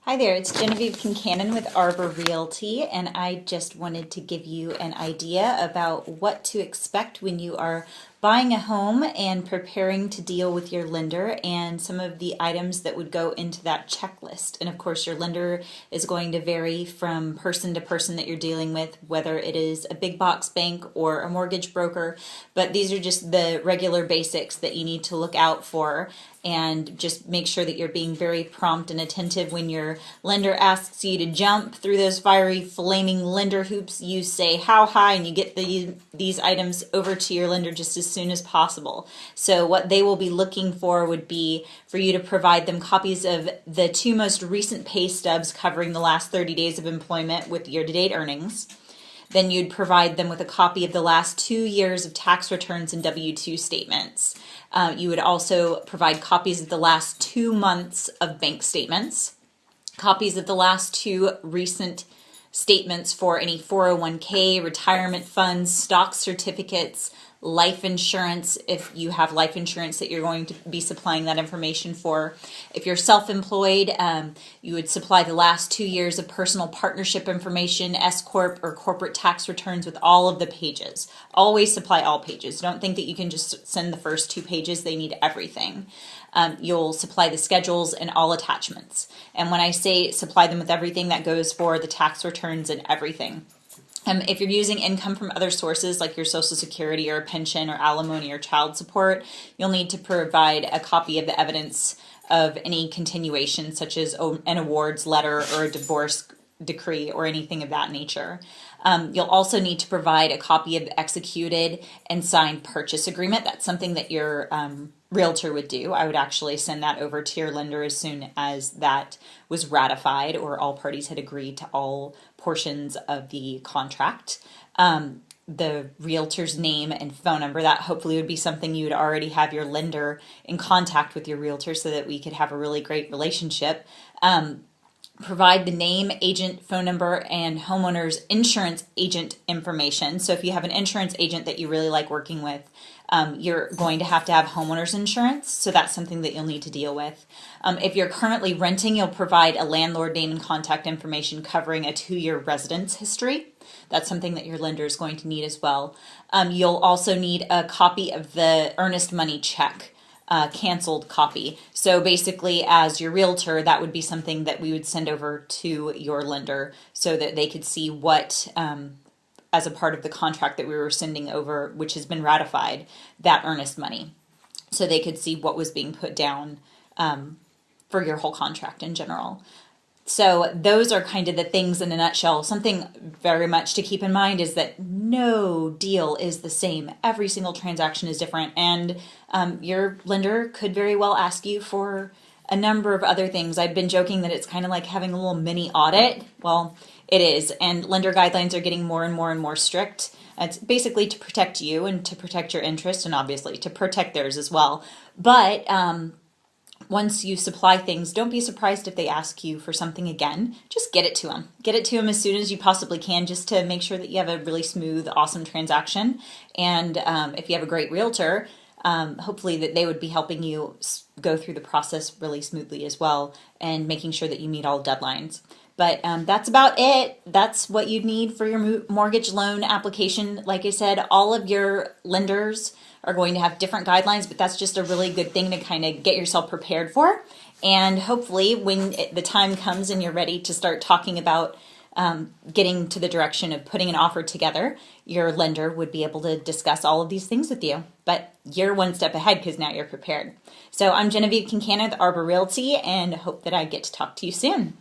Hi there, it's Genevieve Concannon with Arbor Realty, and I just wanted to give you an idea about what to expect when you are buying a home and preparing to deal with your lender and some of the items that would go into that checklist. And of course, your lender is going to vary from person to person that you're dealing with, whether it is a big box bank or a mortgage broker, but these are just the regular basics that you need to look out for. And just make sure that you're being very prompt and attentive when your lender asks you to jump through those fiery flaming lender hoops. You say how high, and you get these items over to your lender just as soon as possible. So what they will be looking for would be for you to provide them copies of the two most recent pay stubs covering the last 30 days of employment with year-to-date earnings. Then you'd provide them with a copy of the last 2 years of tax returns and W-2 statements. You would also provide copies of the last 2 months of bank statements, copies of the last 2 recent statements for any 401k, retirement funds, stock certificates, life insurance, if you have life insurance that you're going to be supplying that information for. If you're self-employed, you would supply the last 2 years of personal partnership information, S-Corp or corporate tax returns with all of the pages. Always supply all pages. Don't think that you can just send the first 2 pages. They need everything. You'll supply the schedules and all attachments. And when I say supply them with everything, that goes for the tax returns and everything. If you're using income from other sources like your Social Security or a pension or alimony or child support, you'll need to provide a copy of the evidence of any continuation, such as an awards letter or a divorce decree or anything of that nature. You'll also need to provide a copy of the executed and signed purchase agreement. That's something that your realtor would do. I would actually send that over to your lender as soon as that was ratified or all parties had agreed to all portions of the contract. The realtor's name and phone number, that hopefully would be something you would already have your lender in contact with your realtor so that we could have a really great relationship. Provide the name, agent, phone number, and homeowner's insurance agent information. So if you have an insurance agent that you really like working with, you're going to have homeowner's insurance. So that's something that you'll need to deal with. If you're currently renting, you'll provide a landlord name and contact information covering a 2-year residence history. That's something that your lender is going to need as well. You'll also need a copy of the earnest money check. Canceled copy. So basically, as your realtor, that would be something that we would send over to your lender so that they could see what, as a part of the contract that we were sending over, which has been ratified, that earnest money. So they could see what was being put down for your whole contract in general. So those are kind of the things in a nutshell. Something very much to keep in mind is that no deal is the same. Every single transaction is different, and your lender could very well ask you for a number of other things. I've been joking that it's kind of like having a little mini audit. Well, it is, and lender guidelines are getting more and more and more strict. It's basically to protect you and to protect your interest, and obviously to protect theirs as well. But once you supply things, don't be surprised if they ask you for something again. Just get it to them. Get it to them as soon as you possibly can, just to make sure that you have a really smooth, awesome transaction. And if you have a great realtor, hopefully that they would be helping you go through the process really smoothly as well and making sure that you meet all deadlines. But that's about it. That's what you'd need for your mortgage loan application. Like I said, all of your lenders are going to have different guidelines, but that's just a really good thing to kind of get yourself prepared for. And hopefully when the time comes and you're ready to start talking about getting to the direction of putting an offer together, your lender would be able to discuss all of these things with you. But you're one step ahead because now you're prepared. So I'm Genevieve Concannon with Arbor Realty, and hope that I get to talk to you soon.